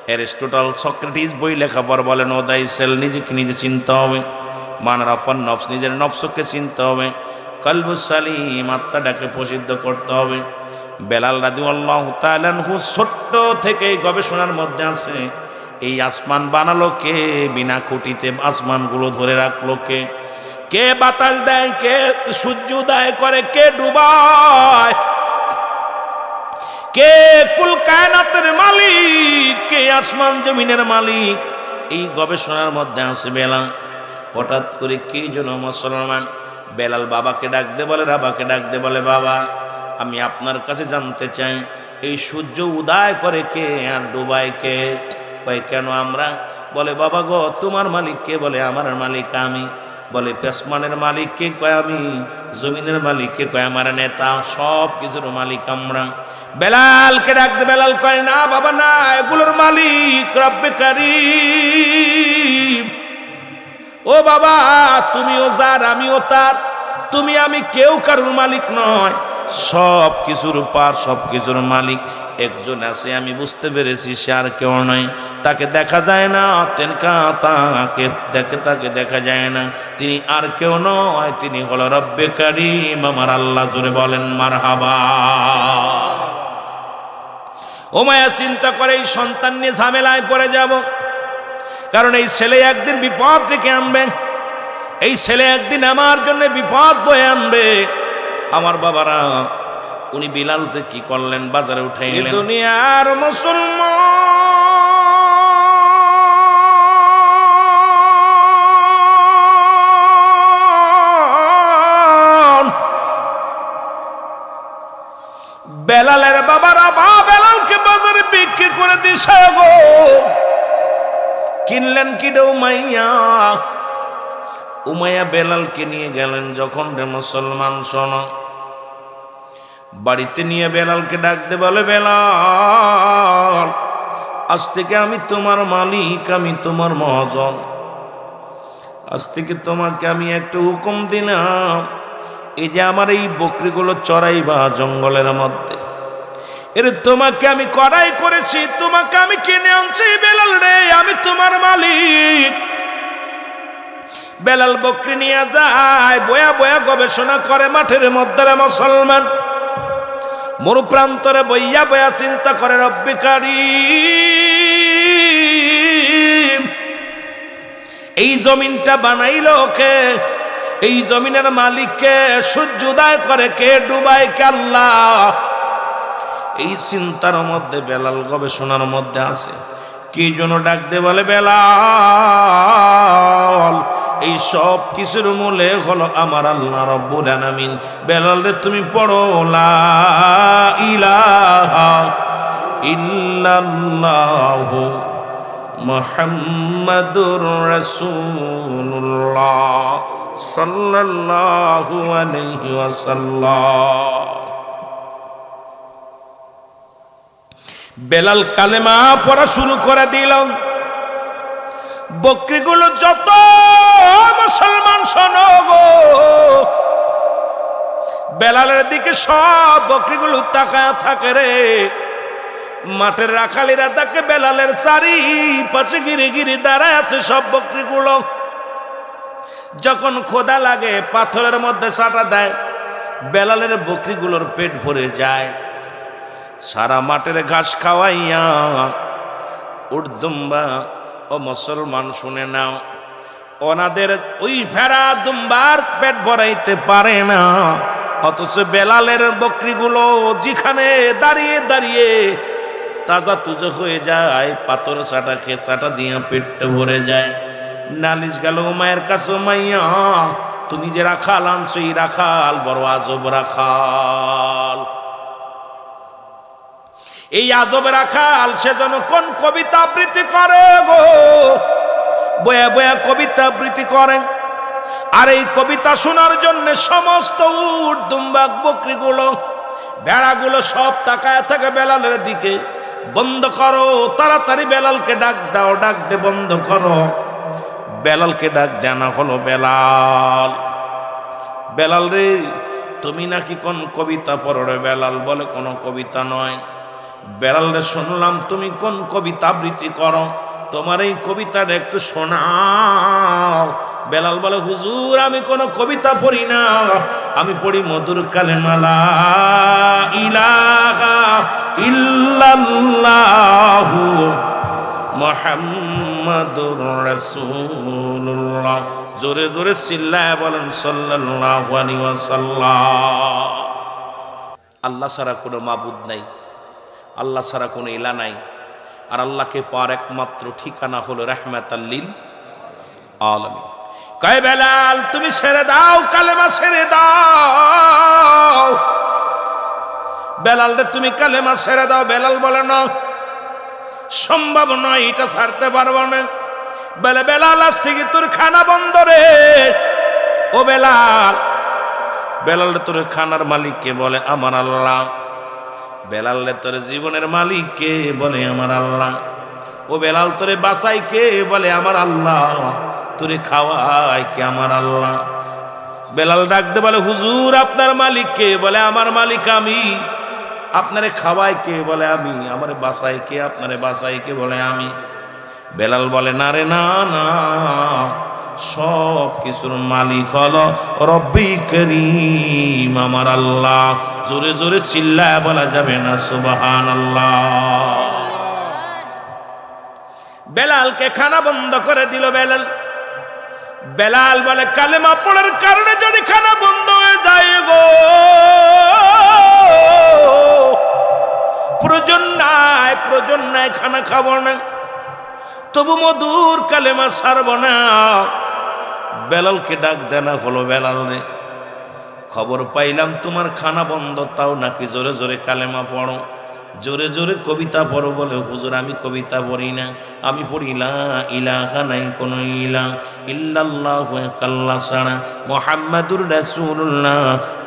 অ্যারিস্টটল, সক্রেটিস বই লেখা পর বলেন, ও দাই সেল, নিজেকে নিজে চিনতে হবে, মান রাফান নফস, নিজের নফসকে চিনতে হবে, কলবুস সালিম, আত্মাটাকে প্রসিদ্ধ করতে হবে। বেলাল রাদিয়াল্লাহু তাআলা আনহু ছোট্ট থেকেই গবেষণার মধ্যে আছে, এই আসমান বানালো কে? বিনা খুঁটিতে আসমানগুলো ধরে রাখলো কে? কে বাতাস দেয়, কে সূর্য উদয় করে, কে ডুবায়, কে কুল কায়নাতের মালিক, কে আসমান জমিনের মালিক, এই গবেষণার মধ্যে আছে বেলাল। হঠাৎ করে কে যেন মুসলমান বেলাল বাবাকে ডাক দে বলে, বাবাকে ডাক দে বলে, বাবা আমি আপনার কাছে জানতে চাই এই সূর্য উদয় করে কে আর ডুবায় কে? কয় কেন আমরা? বলে বাবা গো তোমার মালিক কে? বলে আমার মালিক আমি। বলে পেসমানের মালিক কে? কয় আমি। জমিনের মালিক কে? কয় আমার নেতা। সব কিছুর মালিক আমরা। বেলালকে ডাক দে। বেলাল কয় না বাবা না, এগুলোর মালিক রব্বে কারীম। ও বাবা তুমিও যার আমিও তার, তুমি আমি কেউ কারুর মালিক নয়, সব কিছুর পার, সব কিছুর মালিক একজন আছে, আমি বুঝতে পেরেছি সে আর কেউ নয়, তাকে দেখা যায় না, তাকে দেখা যায় না, তিনি আর কেউ নয়, তিনি হলো রব্বে কারীম আমার আল্লাহ। জোরে বলেন মারহাবা। উমাইয়া চিন্তা করে এই সন্তান নিয়ে ঝামেলায় পড়ে যাব, কারণ এই ছেলে একদিন বিপদ ডেকে আনবে, এই ছেলে একদিন আমার জন্য বিপদ বয়ে আনবে। আমার বাবারা উনি বিলালকে কি করলেন? বাজারে উঠে গেলেন। দুনিয়ার মুসলমান বেলালের বাবারা বেলালকে বাজারে বিক্রি করে দিছে গো। কিনলেন কি উমাইয়া। উমাইয়া বেলালকে নিয়ে গেলেন যখন রে মুসলমান শোনো, বাড়িতে নিয়ে বেলালকে ডাক দে বলে, বেলাল আজ থেকে আমি তোমার মালিক, আমি তোমার মহাজন, আজ থেকে তোমাকে আমি একটা হুকুম দিলাম, এই যে আমার এই বকরিগুলো চড়াইবা জঙ্গলের মধ্যে, এর তোমাকে আমি কড়াই করেছি, তোমাকে আমি কিনে আনছি বেলাল রে, আমি তোমার মালিক। বেলাল বকরি নিয়ে যায়, বয়া বয়া গবেষণা করে মাঠের মধ্যে রে মুসলমান, মরুপ্রান্তরে বইয়া বয়া চিন্তা করে রব্বে কারীম এই জমিনটা বানাইলো কে? এই জমিনের মালিককে? সূর্য উদয় করে কে, ডুবায় কে? আল্লাহ। এই চিন্তার মধ্যে বেলাল গবেষণার মধ্যে আছে। কি জন্য ডাক দে বলে, বেলাল এই সব কিছুর মূলে হলো আমার আল্লাহ রব্বুল আলামিন। বেলাল রে তুমি পড়ো লা ইলাহা ইল্লাল্লাহু মুহাম্মাদুর রাসূলুল্লাহ সাল্লাল্লাহু আলাইহি ওয়াসাল্লাম। বেলাল কালেমা পড়া শুরু করে দিল। বকরিগুলো যত মুসলমান শোনো গো, বেলালের দিকে সব বকরিগুলো তাকায় থাকে রে। মাঠের রাখালিরা তাকে বেলালের চারিপাশে গিরি গিরি দাঁড়ায় আছে সব বকরিগুলো। যখন খোদা লাগে পাথরের মধ্যে চাটা দেয়, বেলালের বকরিগুলোর পেট ভরে যায়। সারা মাঠের ঘাস খাওয়াইয়া উর্দুম্বা ও মুসলমান শুনে নাও, ওনাদের ওই ভেড়া দুম্বার পেট ভরাইতে পারে না, অথচ বেলালের বকরিগুলো যেখানে দাঁড়িয়ে দাঁড়িয়ে তাজা তুজো হয়ে যায়, পাথর চাটা খেয়ে চাটা দিয়ে পেটটা ভরে যায়। নালিশ গেল মায়ের কাছে, মাইয়া তুমি যে রাখাল আনছো, এই রাখাল বড় আজব রাখাল। এই আজব রাখাল সেজন্য কোন কবিতা আবৃত্তি করে গো, বয়া বয়া কবিতা আবৃত্তি করে। আর এই কবিতা শোনার জন্য সমস্ত উট দুম্বা বকরিগুলো ভেড়াগুলো সব তাকায় থাকে বেলালের দিকে। বন্ধ করো তাড়াতাড়ি, বেলালকে ডাক দাও, ডাক দে বন্ধ করো। বেলালকে ডাক দেনা হলো, বেলাল বেলাল রে তুমি নাকি কোন কবিতা পড়ো রে? বেলাল বলে কোনো কবিতা নয়। বেলাল রে শুনলাম তুমি কোন কবিতা আবৃত্তি করো, তোমার এই কবিতাটা একটু শোনাও। বেলাল বলে, হুজুর আমি কোনো কবিতা পড়ি না, আমি পড়ি মধুর কালেমা লা ইলাহা ইল্লাল্লাহু মুহাম্মাদুর রাসূলুল্লাহ। জোরে জোরে চিল্লায় বলেন সাল্লাল্লাহু আলাইহি ওয়াসাল্লাম। আল্লাহ ছাড়া কোনো মাবুদ নাই, আল্লাহ ছাড়া কোনো ইলা নাই। আর আল্লাহকে পাওয়ার একমাত্র ঠিকানা হলো রাহমাতাল লিল আলামিন। কয় বেলাল তুমি ছেড়ে দাও, কালেমা ছেড়ে দাও। বেলাল রে তুমি কালেমা ছেড়ে দাও। বেলাল বলে না, সম্ভব নয়, এটা ছাড়তে পারবো না। বলে বেলাল আজ থেকে তোর খানা বন্ধ রে। ও বেলাল, বেলাল রে তোর খানার মালিক কে? বলে আমার আল্লাহ। বেলাল রে তোর জীবনের মালিক কে? বলে আমার আল্লাহ। ও বেলাল তোরে বাঁচাই কে? বলে আমার আল্লাহ। তোরে খাওয়াই কে? আমার আল্লাহ। বেলাল ডাকতে বলে হুজুর আপনার মালিক কে? বলে আমার মালিক আমি। আপনারে খাওয়াই কে? বলে আমি। আমারে বাঁচাই কে? আপনারে বাঁচাই কে? বলে আমি। বেলাল বলে না রে, না না, সব কিছুর মালিক হলো রব্বি করিম, আমার আল্লাহ। জোরে জোরে চিল্লায় বলা যাবে না সুবহানাল্লাহ। বেলালকে খানা বন্ধ করে দিল বেলাল। বেলাল বলে কালেমা পড়ার কারণে যদি খানা বন্ধ হয়ে যায় গো, প্রয়োজন নাই খানা খাবো না, তবু মধুর কালেমা ছাড়ব না। বেলালকে ডাক দেনা হলো, বেলাল রে খবর পাইলাম তোমার খানা বন্ধ, তাও নাকি জোরে জোরে কালেমা পড়ো, জোরে জোরে কবিতা পড়ো। বলে হুজুর আমি কবিতা পড়ি না, আমি পড়ি লা ইলাহা, নাই কোনো ইলাহ ইল্লাল্লাহু আল্লাহ ছাড়া মুহাম্মাদুর রাসূলুল্লাহ,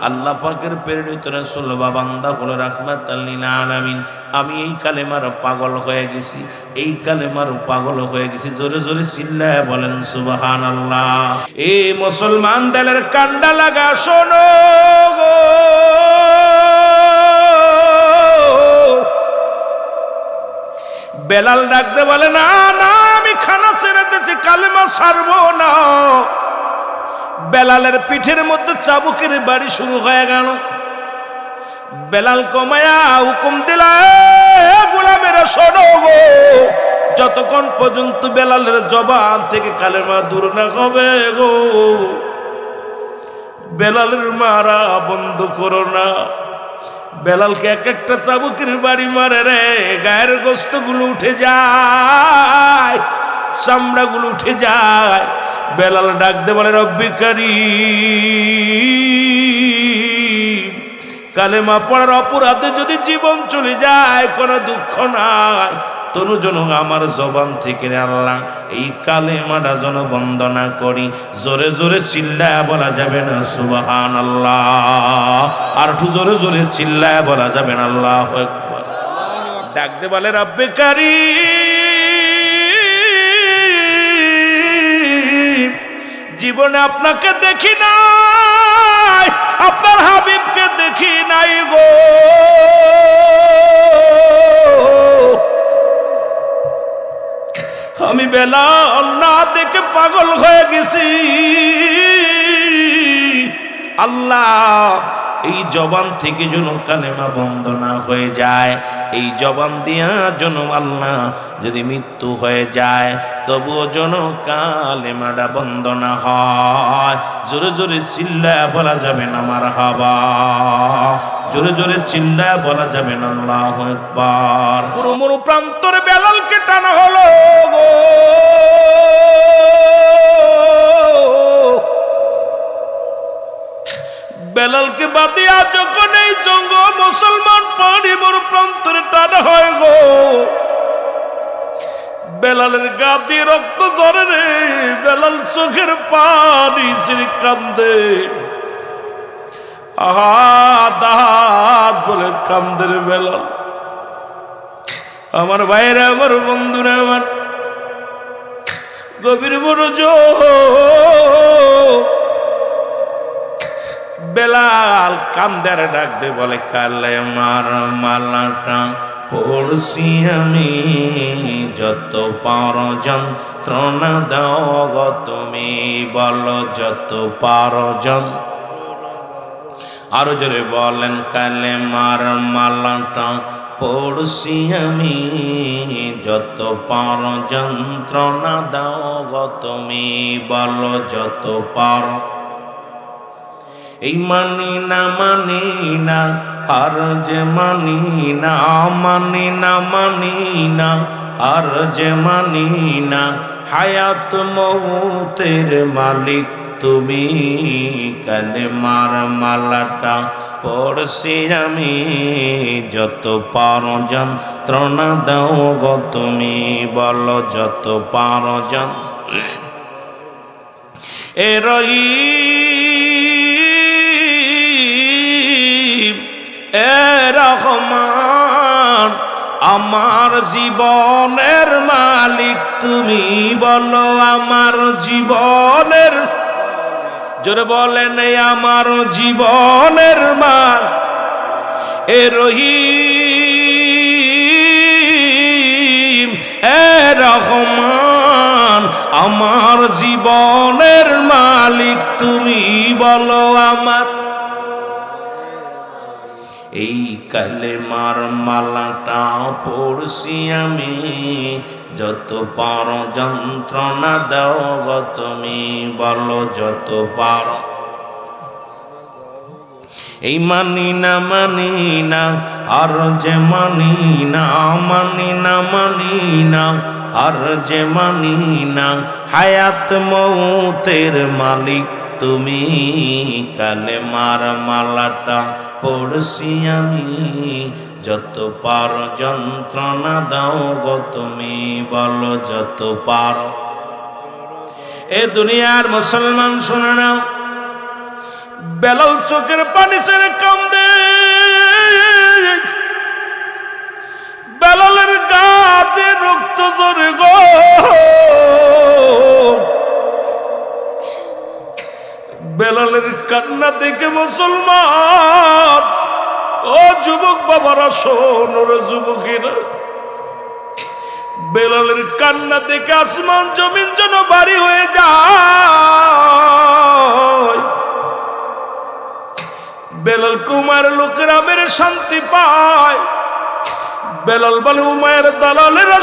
আল্লাহ পাকের প্রেরিত রাসূল বা বান্দা হলো রাহমাতাল লিল আলামিন। আমি এই কালেমার পাগল হয়ে গেছি, এই কালেমার পাগল হয়ে গেছি। জোরে জোরে চিল্লায় বলেন সুবহানাল্লাহ। এ মুসলমান দলের কান্ডা লাগা শোনো গো, বেলাল ডাকতে বলে না না, আমি খানা ছেড়ে দিয়েছি, কালেমা ছাড়বো না। বেলালের পিঠের মধ্যে চাবুকের বাড়ি শুরু হয়ে গেল। বেলাল কমায়া হুকুম দিলা, গোলামেরা শোনো গো, যতক্ষণ পর্যন্ত বেলালের জবান থেকে কালেমা দূর না হবে গো, বেলালের মারা বন্ধ করো না। বেলালকে এক একটা চাবুকের বাড়ি মারে রে, গায়ের গোস্ত গুলো উঠে যায়, চামড়া গুলো উঠে যায়। বেলাল ডাকতে বলে রব্বি কারীম, কালেমা পড়ার অপরাধে যদি জীবন চলে যায় কোনো দুঃখ নাই, তনু যেন আমার জবান থেকে আল্লাহ এই কালেমাটা যেন বন্ধ না করি। জোরে জোরে চিল্লায় বলা যাবে না সুবহানাল্লাহ। আর একটু জোরে জোরে চিল্লায় বলা যাবে না আল্লাহু আকবার। ডাকতে বলে রব্বে কারীম, জীবনে আপনাকে দেখি নাই, আপনার হাবিবকে দেখি নাই গো, আমি বেলাল না দেখে পাগল হয়ে গেছি। আল্লাহ এই জবান থেকে যেন কালেমা বন্ধ না হয়ে যায়, এই জবান দিয়া যেন আল্লাহ যদি মৃত্যু হয়ে যায় তবুও যেন কালেমাটা বন্ধ না হয়। জোরে জোরে চিল্লায় বলা যাবে না মারহাবা, জোরে জোরে চিল্লায় বলা যাবে না আল্লাহু আকবার। পুরো মরু প্রান্তরে বেলালকে টানা হলো গো, বেলালকে বাদিয়া যখন এই জঙ্গ মুসলমান পানি মরু প্রান্তরে টানা হয় গো, বেলালের গা দিয়ে রক্ত ঝরে রে, বেলাল চোখের পানি ছেড়ে কান্দে, আহাত বলে কান্দের বেলাল। আমার ভাইরা, আমার বন্ধুরা, আমার গভীর মনোযোগ। বেলাল কান্দের ডাক দে বলে কালে মার মালাটা পড়ছি আমি, যত পার যন্ত্রণা দাও গো তুমি, বলো যত পার যন্ত্রণা। আরো জোরে বলেন কালে মার মালাটা পড়ছি আমি, যত পার যন্ত্রণা দাও গো তুমি, বলো যত পার। এই মানি না আর যে মানি না, মানি না আর যে মানি না, হায়াত মৌতের মালিক তুমি, কালেমার মালাটা পড়ছি আমি, যত পার যন্ত্রণা দাও গো তুমি, বলো যত পার এ রহিম এ রহমান, আমার জীবনের মালিক তুমি, বলো আমার জীবনের, জোরে বলেন আমার জীবনের মালিক এ রহিম এ রহমান, আমার জীবনের মালিক তুমি, বলো আমার। এই কালেমার মালাটা পড়ছি আমি, যত পার যন্ত্রণা দাও গো তুমি, বলো যত পার। এই মানি না আর যে মানি না, মানি না আর যে মানি না, হায়াত মৌতের মালিক তুমি, কালেমার মালাটা পড়ছি আমি, যত পার যন্ত্রণা দাও গো তুমি, বলো যত পার। এ দুনিয়ার মুসলমান শুনে নাও, বেলাল চোখের পানি ছেড়ে কান্দে, বেলালের গাতে রক্ত ঝরে গো, বেলালের কান্না থেকে মুসলমান ও যুবক বাবারা শোন, ওরা যুবকেরা, বেলালের কান্না থেকে আসমান জমিন যেন ভারী হয়ে যায়। বেলাল কুমার লোকেরা মেরে শান্তি পায়, বেলাল বলে উমায়ের দালালেরা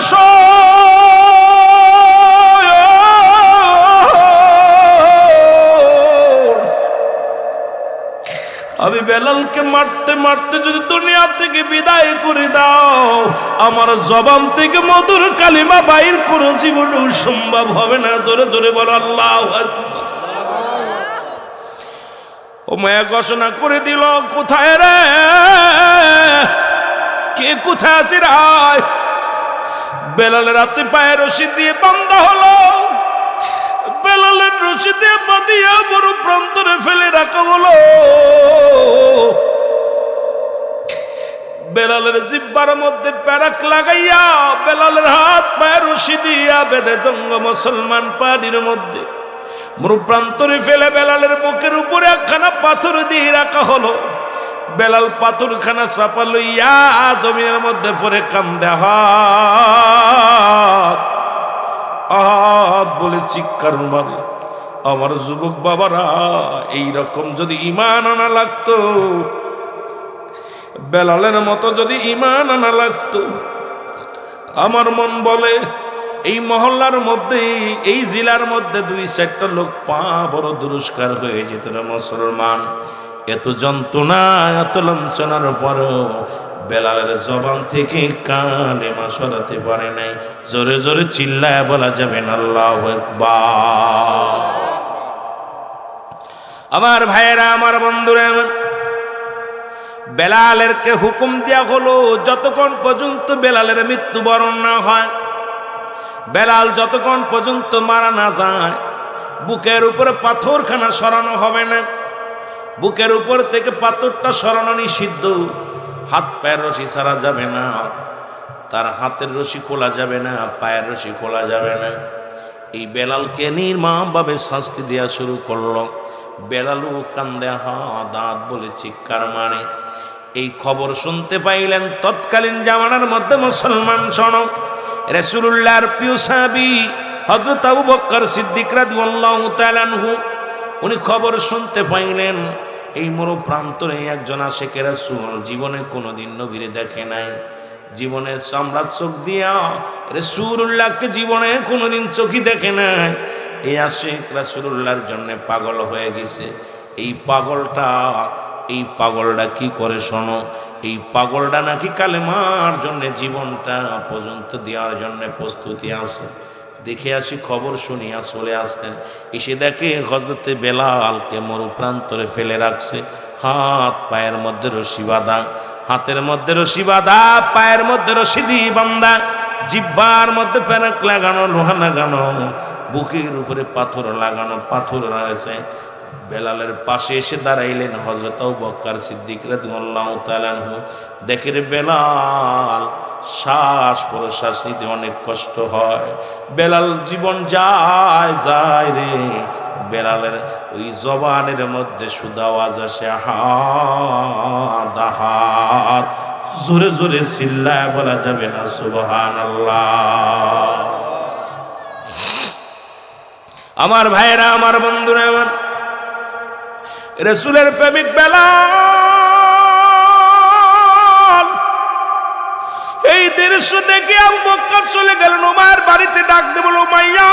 আমি বেলালকে মারতে মারতে যদি দুনিয়া থেকে বিদায় করে দাও, আমার জবান থেকে মধুর কালিমা বাইর করে জীবনে সম্ভব হবে না। জোরে জোরে বলো আল্লাহু আকবার। ও মায়া ঘোষণা করে দিল, কোথায় রে, কে কোথায় আছি রায়? বেলালের রাতে পায়ে রশি দিয়ে বান্ধা হলো, বেলালের রশি দিয়ে বাঁধিয়া বড় প্রান্তরে ফেলে রাখা হলো। বেলালের জিব্বার মধ্যে প্যারাক লাগাইয়া বেলালের হাত পায়ে রশি দিয়া বেঁধে জঙ্গ মুসলমান পানির মধ্যে মরুপ্রান্তরে ফেলে বেলালের বুকের উপরে একখানা পাথর দিয়ে রাখা হলো। বেলাল পাথরখানা চাপা লইয়া জমিনের মধ্যে পড়ে কান্দে, হাত বলে চিৎকার মারে। আমার যুবক বাবারা, এইরকম যদি ঈমান আনা লাগতো, বেলালের মতো যদি ঈমান আনা লাগতো, আমার মন বলে এই মহল্লার মধ্যে, এই জেলার মধ্যে 2-4টা লোক পা বড় দুরস্কার হয়ে যেত না। মুসলমান এত যন্ত্রণা এত লাঞ্ছনার পরেও বেলালের জবান থেকে কালেমা সরাতে পারে নাই। জোরে জোরে চিল্লায় বলা যাবে না আল্লাহু আকবার। আমার ভাইয়েরা, আমার বন্ধুরা, বেলালেরকে হুকুম দেওয়া হলো যতক্ষণ পর্যন্ত বেলালের মৃত্যুবরণ না হয়, বেলাল যতক্ষণ পর্যন্ত মারা না যায়, বুকের উপরে পাথরখানা সরানো হবে না। বুকের উপর থেকে পাথরটা সরানো নিষিদ্ধ। হাত পায়ের রশি ছাড়া যাবে না, তার হাতের রশি খোলা যাবে না, পায়ের রশি খোলা যাবে না। এই বেলালকে নির্মমভাবে শাস্তি দেওয়া শুরু করলো। বেলালও কান্দে, দাঁত বলে চিৎকার মারে। এই খবর শুনতে পাইলেন তৎকালীন জামানার মধ্যে মুসলমান শোনো, রাসূলুল্লাহর প্রিয় সাহাবী হযরত আবু বকর সিদ্দিক রাদিয়াল্লাহু তাআলা আনহু, উনি খবর শুনতে পাইলেন এই মরু প্রান্তরে একজন আশিকে রাসূল জীবনে কোনোদিন নবীরে দেখে নাই। জীবনের চামড়ার চোখ দিয়া রাসূলুল্লাহকে জীবনে কোনোদিন চোখই দেখে নাই। এই আশিক রাসূলুল্লাহর জন্য পাগল হয়ে গেছে। এই পাগলটা কি করে শোনো, এই পাগলটা নাকি কালেমার জন্য জীবনটা পর্যন্ত দেওয়ার জন্য প্রস্তুতি আছে। দেখে আসি, খবর শুনিয়া চলে আসতেন। এসে দেখে হযরতে বেলালকে মরুপ্রান্তরে ফেলে রাখছে। হাত পায়ের মধ্যে রশি বাঁধা, হাতের মধ্যে রশি বাঁধা, পায়ের মধ্যে রশি দিয়ে বাঁধা, জিহ্বার মধ্যে পেরেক লাগানো, লোহা লাগানো, বুকের উপরে পাথর লাগানো, পাথর রয়েছে। বেলালের পাশে এসে দাঁড়াইলেন হযরত আবু বকর সিদ্দিক রাদিয়াল্লাহু তাআলা আনহু। দেখে রে বেলাল শ্বাস প্রশ্বাস নিতে অনেক কষ্ট হয়। বেলাল জীবন যায় যায় রে, বেলালের ওই জবানের মধ্যে শুধু আওয়াজ আসে হাত হাত। জোরে জোরে চিল্লায় বলা যাবে না সুবহানাল্লাহ। আমার ভাইরা, আমার বন্ধুরা, আমার রাসূলের প্রেমিক বেলাল এই দৃশ্য দেখে আবু বকর চলে গেলেন উমাইয়ার বাড়িতে। ডাক দিয়ে বলল, উমাইয়া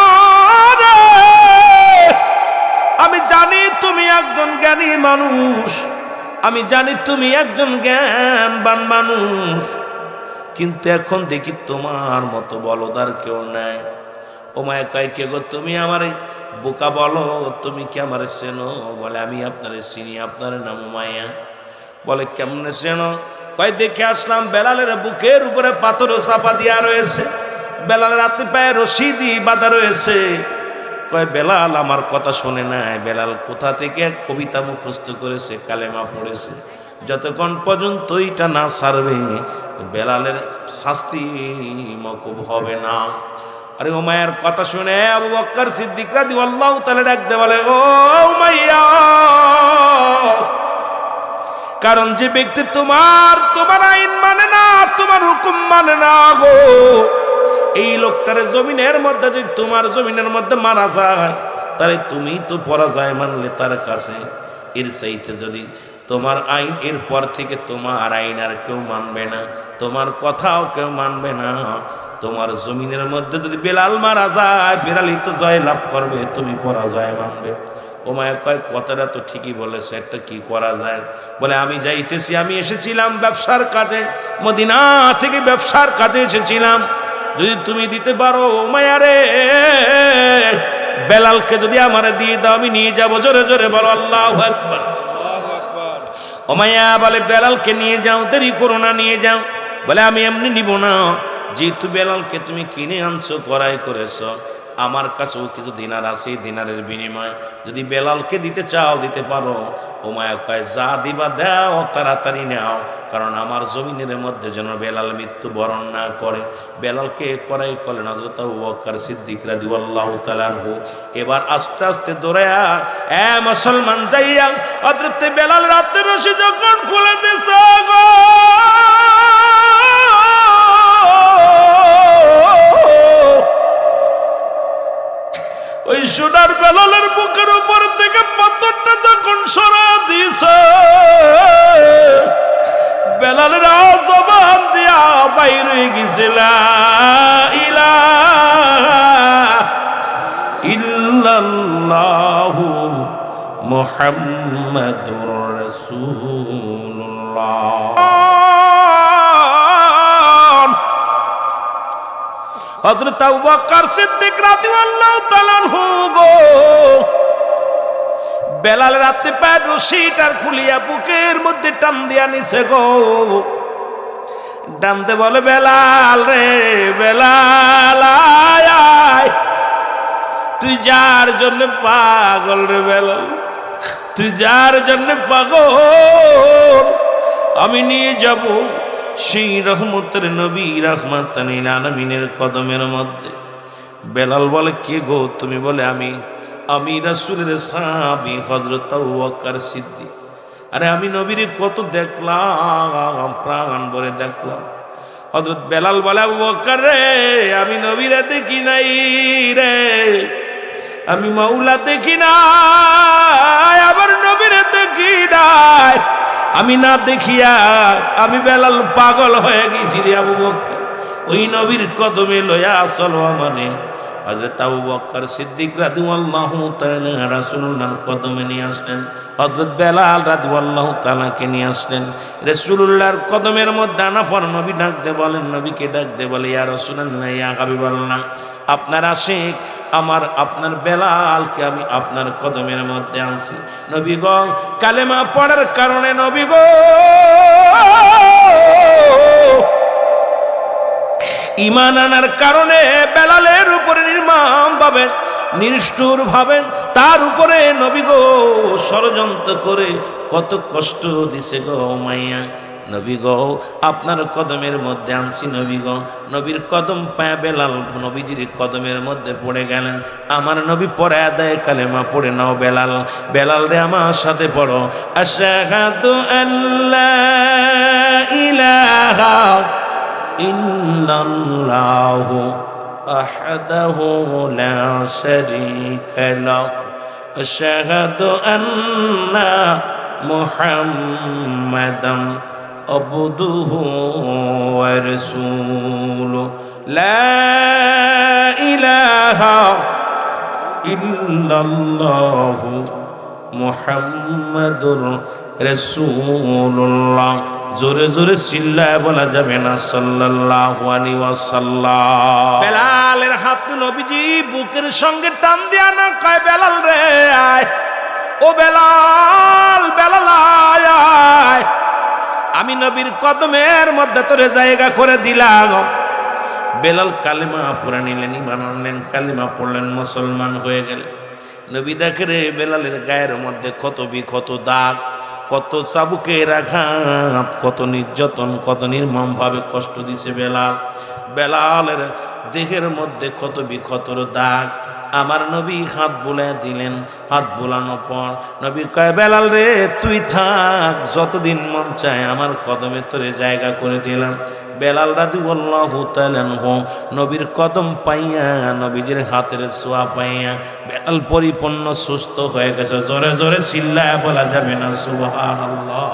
রে, আমি জানি তুমি একজন জ্ঞানী মানুষ, আমি জানি তুমি একজন জ্ঞানবান মানুষ, কিন্তু এখন দেখি তোমার মতো বলদার কেউ নাই। উমাইয়া কয়, কে গো তুমি? আমার বোকা বলো, তুমি কি আমার চেনো? বলে, আমি আপনারে চিনি, আপনার নাম উমাইয়া। বলে, কেমনে চেনো? কয়, দেখে আসলাম বেলালের বুকের উপরে পাথর চাপা দিয়া রয়েছে, বেলালের হাতে পায়ে রশি দিয়ে বাঁধা রয়েছে। কয়, বেলাল আমার কথা শোনে নাই, বেলাল কোথা থেকে কবিতা মুখস্থ করেছে, কালেমা পড়েছে। যতক্ষণ পর্যন্ত এটা না ছাড়বে বেলালের শাস্তি মকুব হবে না। আরে উমাইয়ার কথা শুনে আবু বকর সিদ্দিক রাদিয়াল্লাহু তাআলা ডাক দিয়ে বলে, ও উমাইয়া, কারণ যে ব্যক্তি তোমার আইন মানে না, তোমার হুকুম মানে না গো, এই লোকটার জমিনের মধ্যে যদি তোমার জমিনের মধ্যে মারা যায়, তাহলে তুমি তো পরাজয় মানলে তার কাছে। এর চাইতে যদি তোমার আইন, এরপর থেকে তোমার আইন আর কেউ মানবে না, তোমার কথাও কেউ মানবে না। তোমার জমিনের মধ্যে যদি বেলাল মারা যায়, বেলালই তো জয় লাভ করবে, তুমি পরাজয় মানবে। উমাইয়া কয়, কথাটা তো ঠিকই বলেছে, একটা কি করা যায়? বলে, আমি যাইতেছি, আমি এসেছিলাম ব্যবসার কাজে, মদিনা থেকে ব্যবসার কাজে এসেছিলাম, যদি তুমি দিতে পারো উমাইয়া রে, বেলালকে যদি আমারে দিয়ে দাও, আমি নিয়ে যাবো। জোরে জোরে বলো আল্লাহু আকবার। উমাইয়া বলে, বেলালকে নিয়ে যাও, দেরি করো না, নিয়ে যাও। বলে, আমি এমনি নিব না, যেহেতু বেলালকে তুমি কিনে আনছো, ক্রয় করেছো, আমার কাছেও কিছু দিনার আছে, দিনারের বিনিময় যদি বেলালকে দিতে চাও দিতে পারো। উমাইয়া কয়, যা দিবা দাও, তাড়াতাড়ি নাও, কারণ আমার জমিনের মধ্যে যেন বেলাল মৃত্যু বরণ না করে। বেলালকে ক্রয় করলেন হযরত আবু বকর সিদ্দিক রাদিয়াল্লাহু তাআলা আনহু। এবার আস্তে আস্তে দৌড়ায়া মুসলমান যাইয়া হযরত বেলাল রাতের রশি যখন খুলে দিছে গো, ওই সোনার বেলালের বুকের উপর থেকে পাথরটা যখন সরা দিয়েছে, বেলালের জবান দিয়া বাইর হয়ে গেছে, লা ইলাহা ইল্লাল্লাহু মুহাম্মাদুর রাসূলুল্লাহ। হযরত আবু বকর সিদ্দিক রাদিয়াল্লাহু তাআলা আনহু গো, বেলালের হাতে পায়ের রশিটার খুলিয়া বুকের মধ্যে টান দিয়া নিছে গো। টানতে বলে, বেলাল রে, বেলাল আয় আয়, তুই যার জন্য পাগল রে বেলাল, তুই যার জন্য পাগল, আমি নিয়ে যাব সেই রহমতের নবী রাহমাতাল লিল আলামিনের কদমের মধ্যে। বেলাল বলে, কে গো তুমি? বলে, আমি রাসূলের সাহাবী হযরত আবু বকর সিদ্দিক। আরে আমি নবীর কত দেখলাম, প্রাণ ভরে দেখলাম। হযরত বেলাল বলে, আবু বকর রে, আমি নবীরে দেখি নাই রে, আমি মাওলা দেখি নাই, আবার নবীরে দেখি নাই, আমি না দেখিয়া আমি বেলাল পাগল হয়ে গেছি রে আবু বকর। ওই নবীর কদমে লয়া চলো আমারে। হযরত আবু বকর সিদ্দিক রাদিয়াল্লাহু তাআলা রাসূলুল্লাহর কদমে নিয়ে আসলেন। হযরত বেলাল রাদিয়াল্লাহু তাআলাকে নিয়ে আসলেন। রাসূলুল্লাহর কদমের মধ্যে আনা পর নবী ডাক দে বলেন, নবীকে ডাক দে বলে, ইয়া রাসূলুল্লাহ, ইয়া হাবিবাল্লাহ, আপনার আশিক আমার আপনার বেলালকে আমি আপনার কদমের মধ্যে আনছি। নবী গো, কালেমা পড়ার কারণে নবী গো, ঈমান আনার কারণে বেলালের উপরে নির্মম ভাবে নিষ্ঠুর ভাবে তার উপরে নবী গো ষড়যন্ত্র করে কত কষ্ট দিছে গো মাইয়া। নবী গো, আপনার কদমের মধ্যে আনছি নবী গো। নবীর কদম পায়া বেলাল নবীজির কদমের মধ্যে পড়ে গেলেন। আমার নবী পড়ে দেয় কালেমা পড়ে নাও বেলাল। বেলাল রে আমার সাথে পড়ো, আশহাদু আল্লা ইলাহা ইল্লাল্লাহু আহদাহু লা শারীকা লাহু আশহাদু আন্না মুহাম্মাদান আবদুহু ওয়া রাসূলুহু লা ইলাহা ইল্লাল্লাহু মুহাম্মাদুর রাসূলুল্লাহ। জোরে জোরে চিল্লায় বলা যাবে না সাল্লাল্লাহু আলাইহি ওয়াসাল্লাম। বেলালের হাত নবীজি বুকের সঙ্গে টান দিয়া না কয়, বেলাল রে আয়, ও বেলাল, বেলাল আয়, আমি নবীর কদমের মধ্যে তোরে জায়গা করে দিলাম। বেলাল কালেমা পড়ে নিলেন, ঈমান আনলেন, কালেমা পড়লেন, মুসলমান হয়ে গেলেন। নবী দেখে রে বেলালের গায়ের মধ্যে কত বিক্ষত দাগ, কত চাবুকের আঘাত, কত নির্যাতন, কত নির্মম ভাবে কষ্ট দিছে বেলাল। বেলালের দেহের মধ্যে কত বিক্ষতর দাগ। আমার নবী হাত বুলায় দিলেন। হাত বুলানোর পর নবী কয়, বেলাল রে তুই থাক, যতদিন মন চায় আমার কদমে তোরে জায়গা করে দিলাম। বেলাল রাদিয়াল্লাহু তাআলা আনহু নবীর কদম পাইয়া, নবীজির হাতের ছোঁয়া পাইয়া বেলাল পরিপূর্ণ সুস্থ হয়ে গেছে। জোরে জোরে চিল্লায় বলা যাবে না সুবহানাল্লাহ।